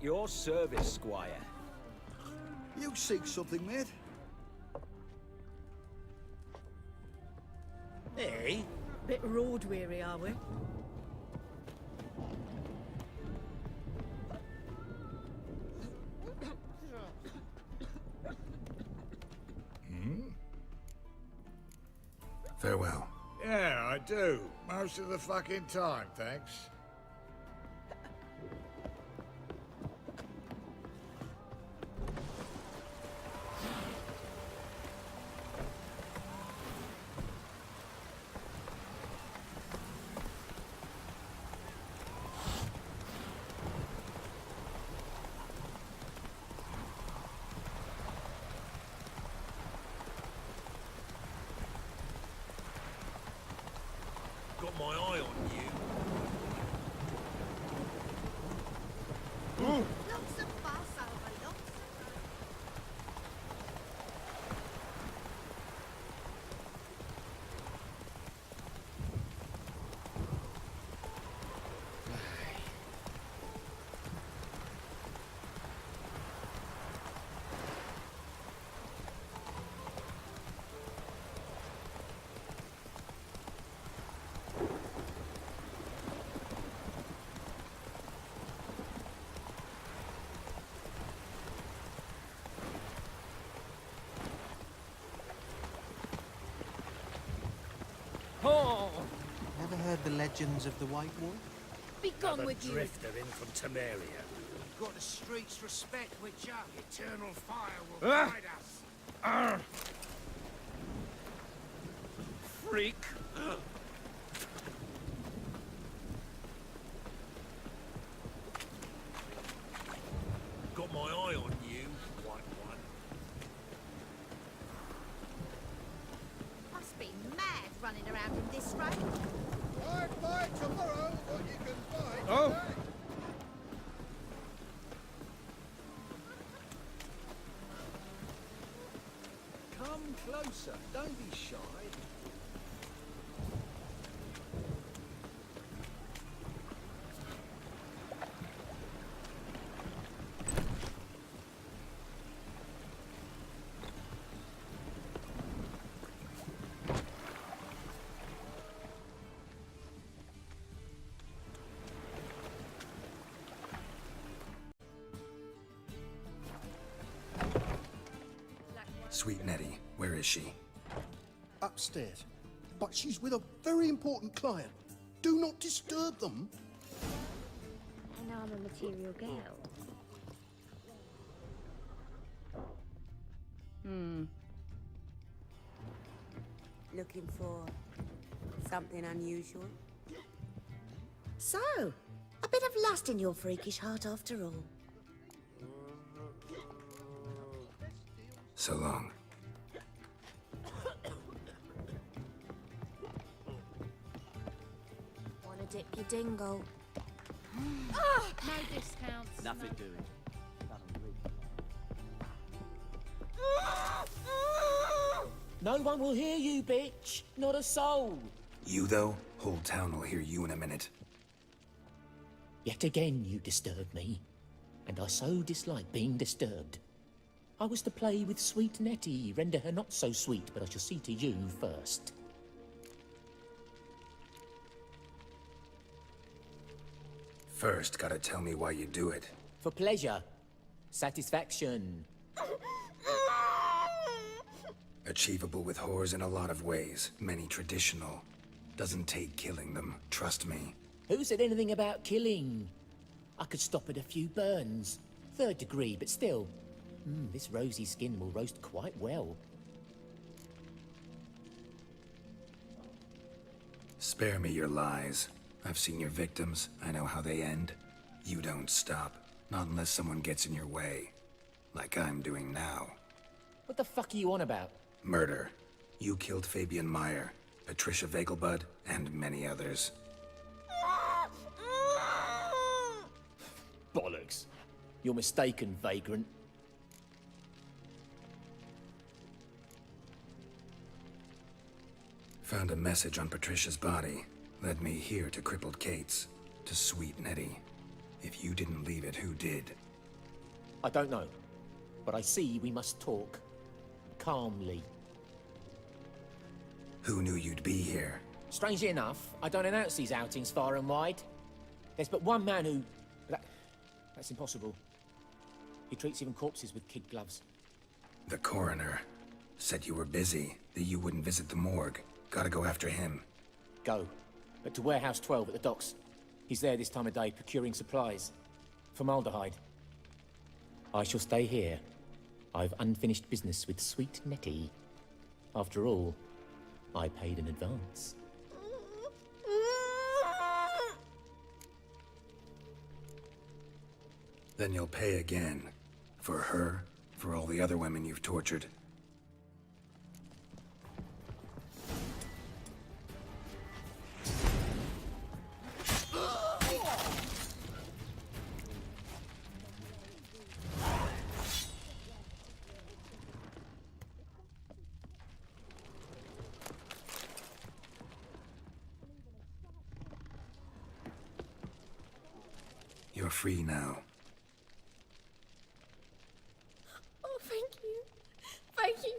At your service, Squire. You seek something, mate? Hey? Bit road weary, are we? Farewell. Yeah, I do. Most of the fucking time, thanks. Got my eye on you. Lots of fuss over lots of... Oh! Never heard the legends of the White Wolf? Be gone with you! Drifter in from Temeria. We've got the streets respect which our eternal fire will guide us. Freak! Got my eye on you, white one. Must be mad running around in this rain. I'd buy tomorrow what you can buy Oh. today. Come closer, don't be shy. Sweet Nettie, where is she? Upstairs. But she's with a very important client. Do not disturb them. An armor material girl. Looking for something unusual? So, a bit of lust in your freakish heart after all. So long. Wanna dip your dingle? No discounts. Nothing doing. No one will hear you, bitch. Not a soul. You, though? Whole town will hear you in a minute. Yet again you disturb me. And I so dislike being disturbed. I was to play with sweet Nettie, render her not so sweet, but I shall see to you first. First, gotta tell me why you do it. For pleasure. Satisfaction. Achievable with whores in a lot of ways, many traditional. Doesn't take killing them, trust me. Who said anything about killing? I could stop at a few burns. 3rd degree, but still. This rosy skin will roast quite well. Spare me your lies. I've seen your victims, I know how they end. You don't stop, not unless someone gets in your way. Like I'm doing now. What the fuck are you on about? Murder. You killed Fabian Meyer, Patricia Vegelbud, and many others. Bollocks. You're mistaken, vagrant. Found a message on Patricia's body. Led me here to crippled Kate's. To sweet Nettie. If you didn't leave it, who did? I don't know. But I see we must talk. Calmly. Who knew you'd be here? Strangely enough, I don't announce these outings far and wide. There's but one man who... That's impossible. He treats even corpses with kid gloves. The coroner said you were busy, that you wouldn't visit the morgue. Gotta go after him. Go. But to Warehouse 12 at the docks. He's there this time of day procuring supplies. Formaldehyde. I shall stay here. I've unfinished business with sweet Nettie. After all, I paid in advance. Then you'll pay again. For her, for all the other women you've tortured. You're free now. Oh, thank you. Thank you.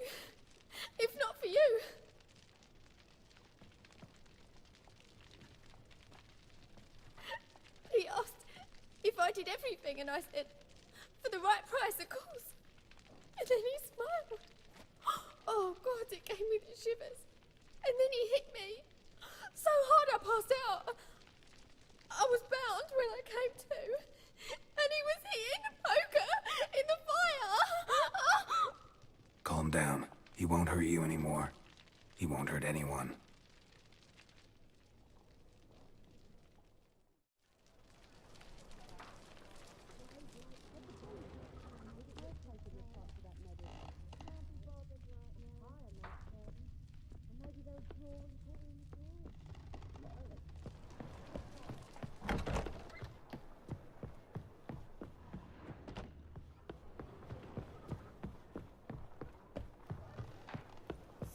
If not for you. He asked if I did everything, and I said, for the right price, of course. And then he smiled. Oh, God, it gave me the shivers. And then he hit me so hard I passed out. I was bound when I came to, and he was hitting the poker in the fire. Calm down. He won't hurt you anymore. He won't hurt anyone.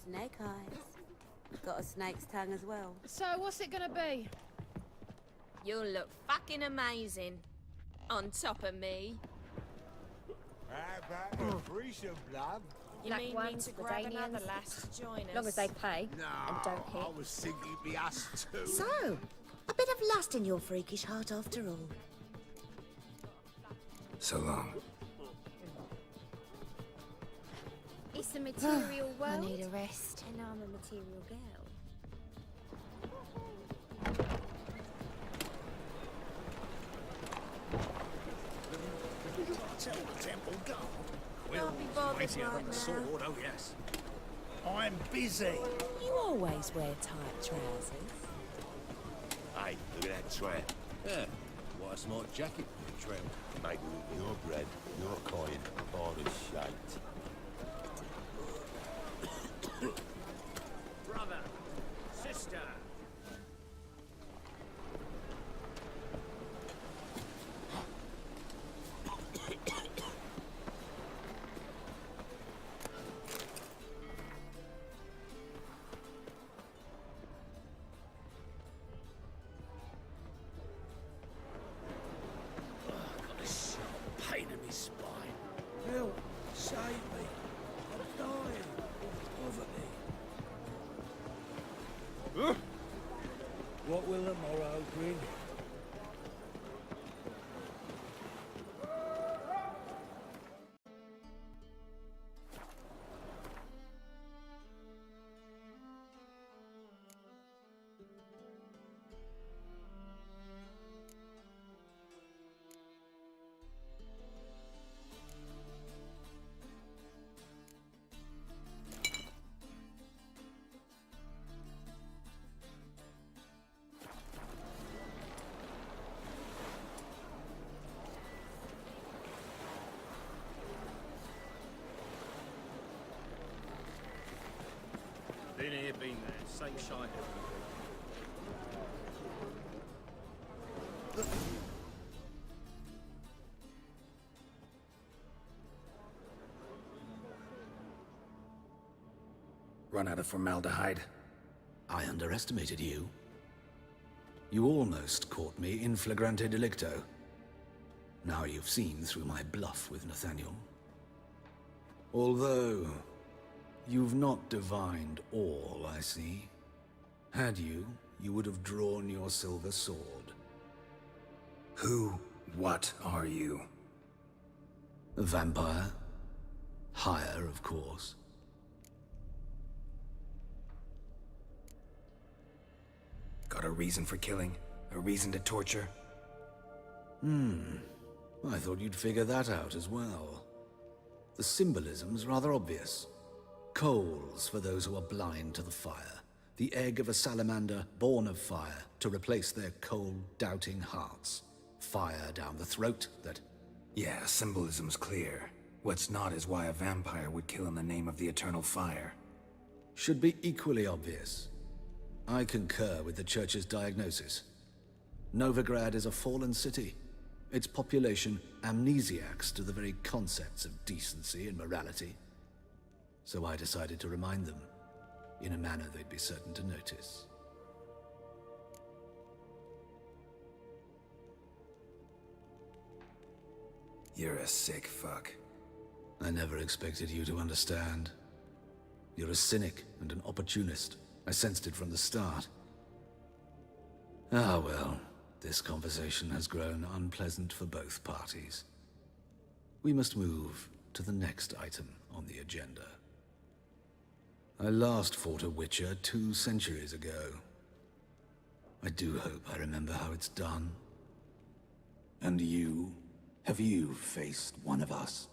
Snake eyes. Got a snake's tongue as well. So, what's it gonna be? You'll look fucking amazing on top of me. How about a threesome, love? You Black mean me ones, to the grab Danians. another lass to join us? As long as they pay No, and don't hit. I was thinking me us too. So, a bit of lust in your freakish heart after all. So long. It's a material world. I need a rest. And I'm a material girl. Tell the temple guard. Can't be bothered Mightier than right the now. sword, oh yes. I'm busy. You always wear tight trousers. Hey, look at that tramp. Yeah, what a smart jacket for a tramp. Maybe with your bread, your coin, body shaped. Brother, sister. Got a sharp pain in my spine. Help, save me. I'm dying of poverty. What will the morrow bring? Been here, been there. Same shite every week. Run out of formaldehyde. I underestimated you. You almost caught me in flagrante delicto. now you've seen through my bluff with Nathaniel. Although, you've not divined all, I see. Had you, you would have drawn your silver sword. What are you? A vampire. Higher, of course. Got a reason for killing? A reason to torture? I thought you'd figure that out as well. The symbolism's rather obvious. Coals for those who are blind to the fire. The egg of a salamander born of fire to replace their cold-doubting hearts. Fire down the throat that... Yeah, symbolism's clear. What's not is why a vampire would kill in the name of the eternal fire. Should be equally obvious. I concur with the Church's diagnosis. Novigrad is a fallen city. Its population amnesiacs to the very concepts of decency and morality. So I decided to remind them, in a manner they'd be certain to notice. You're a sick fuck. I never expected you to understand. You're a cynic and an opportunist. I sensed it from the start. Ah well, this conversation has grown unpleasant for both parties. We must move to the next item on the agenda. I last fought a Witcher 2 centuries ago. I do hope I remember how it's done. And you? Have you faced one of us?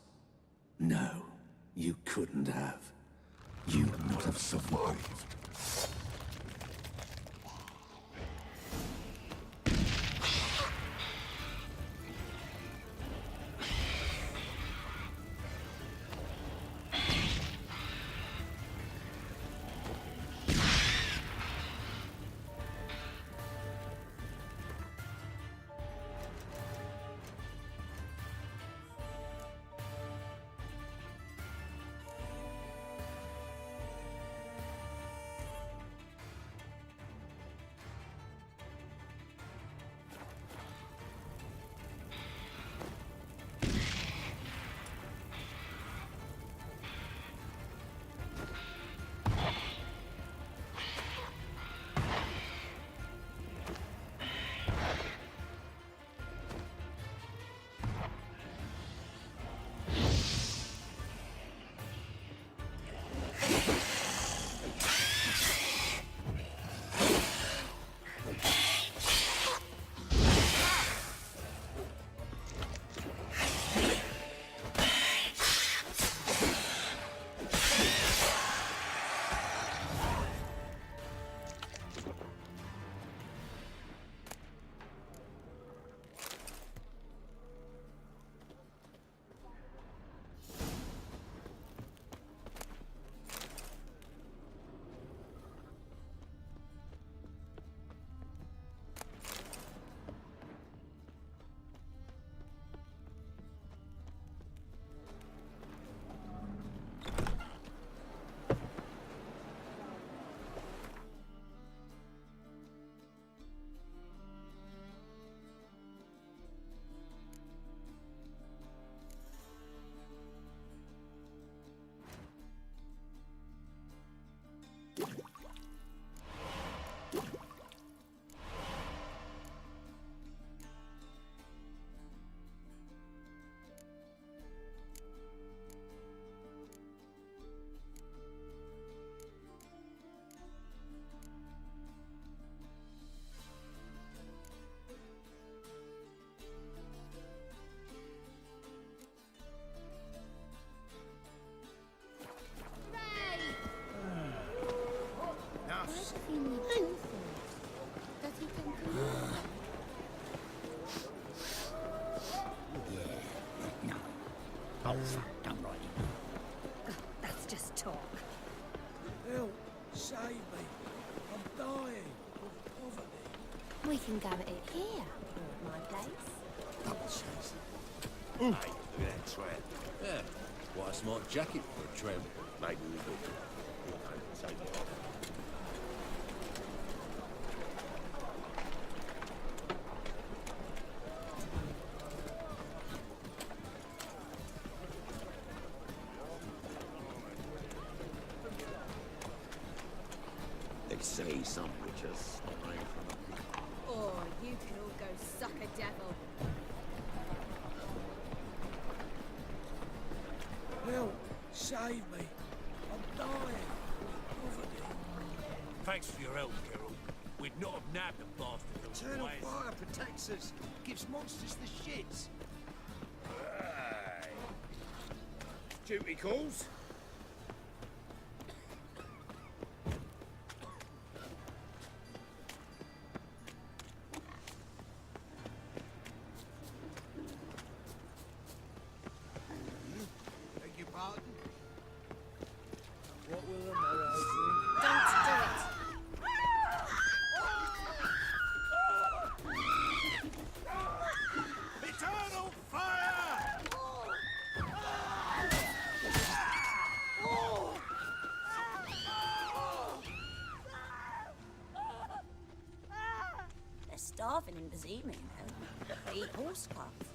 No, you couldn't have. You would not have survived. That's just talk. Help! Save me! I'm dying of poverty. We can go at it here, or at my place. Hey, look at that tramp. Yeah, what a smart jacket for a tramp. Maybe we could take it off. see some witches spying from a... Or you can all go suck a devil. Help! Save me! I'm dying! Poverty! Thanks for your help, Geralt. We'd not have nabbed the bastard Eternal otherwise. fire protects us. Gives monsters the shits. Aye. Duty calls. Beg your pardon? What will the morrow bring? Don't do it. Eternal fire! They're starving in Bazima, you know. They eat horse carcasses.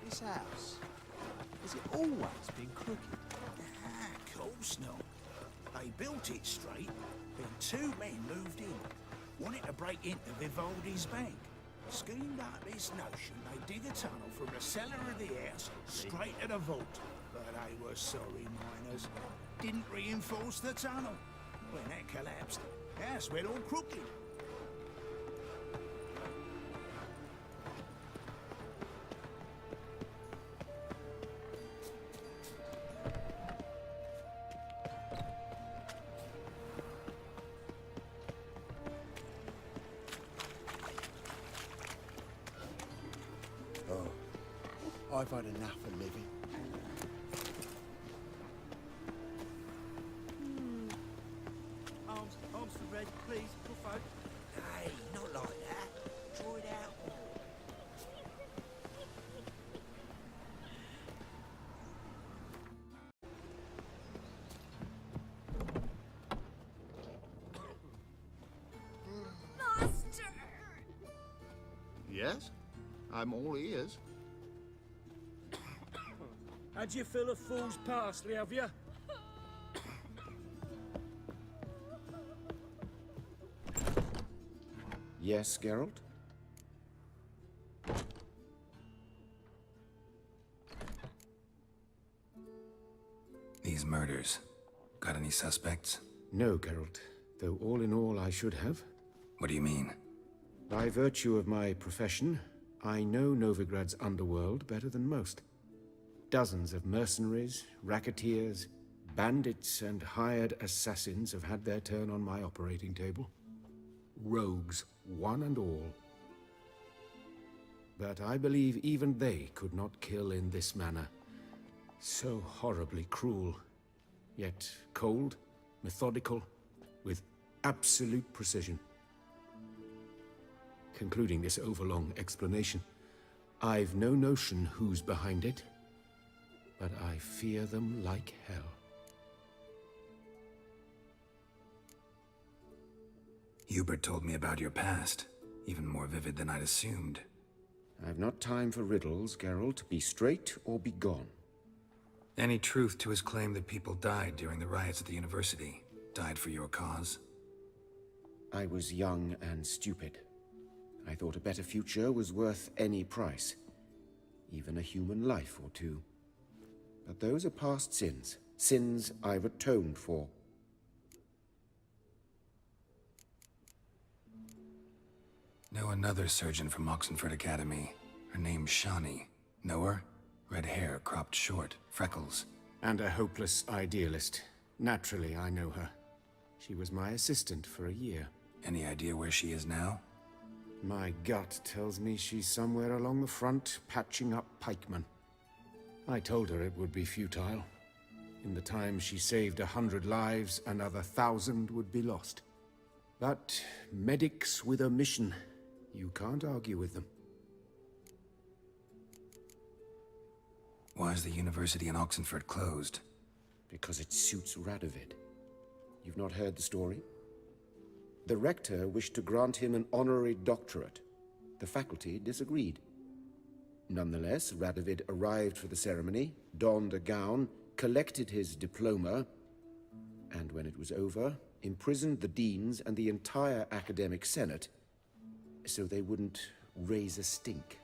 This house, has it always been crooked? Of course not. They built it straight, then two men moved in, wanted to break into Vivaldi's bank. Schemed up this notion they dig a tunnel from the cellar of the house straight to the vault. But they were sorry miners. Didn't reinforce the tunnel. When that collapsed, the house went all crooked. I've had enough of living. Arms for bread, please, poor folk. Hey, not like that. Draw it out more. Master! Yes? I'm all ears. Had you fill of fool's parsley, have you? Yes, Geralt? These murders. Got any suspects? No, Geralt. Though all in all I should have. What do you mean? By virtue of my profession, I know Novigrad's underworld better than most. Dozens of mercenaries, racketeers, bandits, and hired assassins have had their turn on my operating table. Rogues, one and all. But I believe even they could not kill in this manner. So horribly cruel, yet cold, methodical, with absolute precision. Concluding this overlong explanation, I've no notion who's behind it, but I fear them like hell. Hubert told me about your past, even more vivid than I'd assumed. I've not time for riddles, Geralt. Be straight or be gone. Any truth to his claim that people died during the riots at the university? Died for your cause? I was young and stupid. I thought a better future was worth any price. Even a human life or two. But those are past sins. Sins I've atoned for. Know another surgeon from Oxenford Academy. Her name's Shawnee. Know her? Red hair, cropped short, freckles. And a hopeless idealist. Naturally, I know her. She was my assistant for a year. Any idea where she is now? My gut tells me she's somewhere along the front, patching up pikemen. I told her it would be futile. In the time she saved 100 lives, another 1,000 would be lost. But medics with a mission, you can't argue with them. Why is the university in Oxenford closed? Because it suits Radovid. You've not heard the story? The rector wished to grant him an honorary doctorate. The faculty disagreed. Nonetheless, Radovid arrived for the ceremony, donned a gown, collected his diploma, and when it was over, imprisoned the deans and the entire academic senate so they wouldn't raise a stink.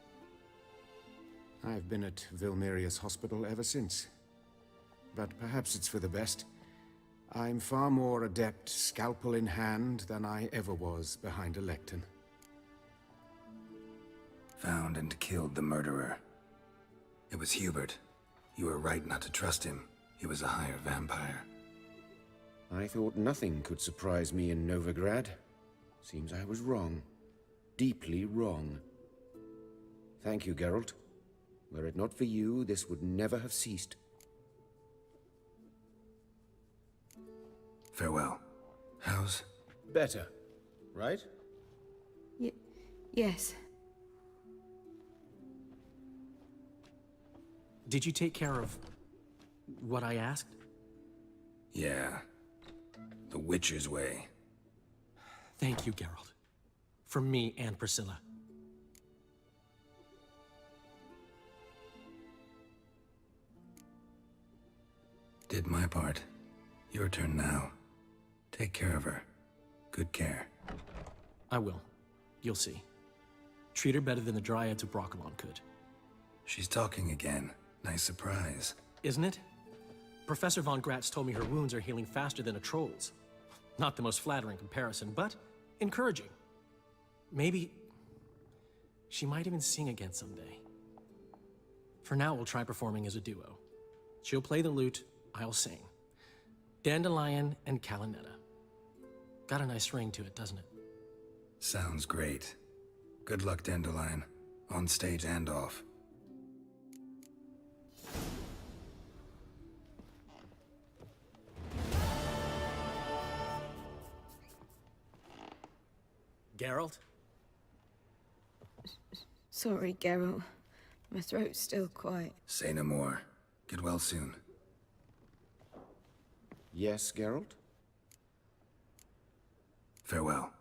I've been at Vilmerius Hospital ever since. But perhaps it's for the best. I'm far more adept, scalpel in hand, than I ever was behind a lectern. Found and killed the murderer. It was Hubert. You were right not to trust him. He was a higher vampire. I thought nothing could surprise me in Novigrad. Seems I was wrong. Deeply wrong. Thank you, Geralt. Were it not for you, this would never have ceased. Farewell. How's... Better, right? Yes. Did you take care of what I asked? Yeah. The Witcher's way. Thank you, Geralt. For me and Priscilla. Did my part. Your turn now. Take care of her. Good care. I will. You'll see. Treat her better than the Dryads of Broccolon could. She's talking again. Nice surprise. Isn't it? Professor von Gratz told me her wounds are healing faster than a troll's. Not the most flattering comparison, but encouraging. Maybe she might even sing again someday. For now, we'll try performing as a duo. She'll play the lute, I'll sing. Dandelion and Calinetta. Got a nice ring to it, doesn't it? Sounds great. Good luck, Dandelion. On stage and off. Geralt? Sorry, Geralt. My throat's still quite... Say no more. Get well soon. Yes, Geralt? Farewell.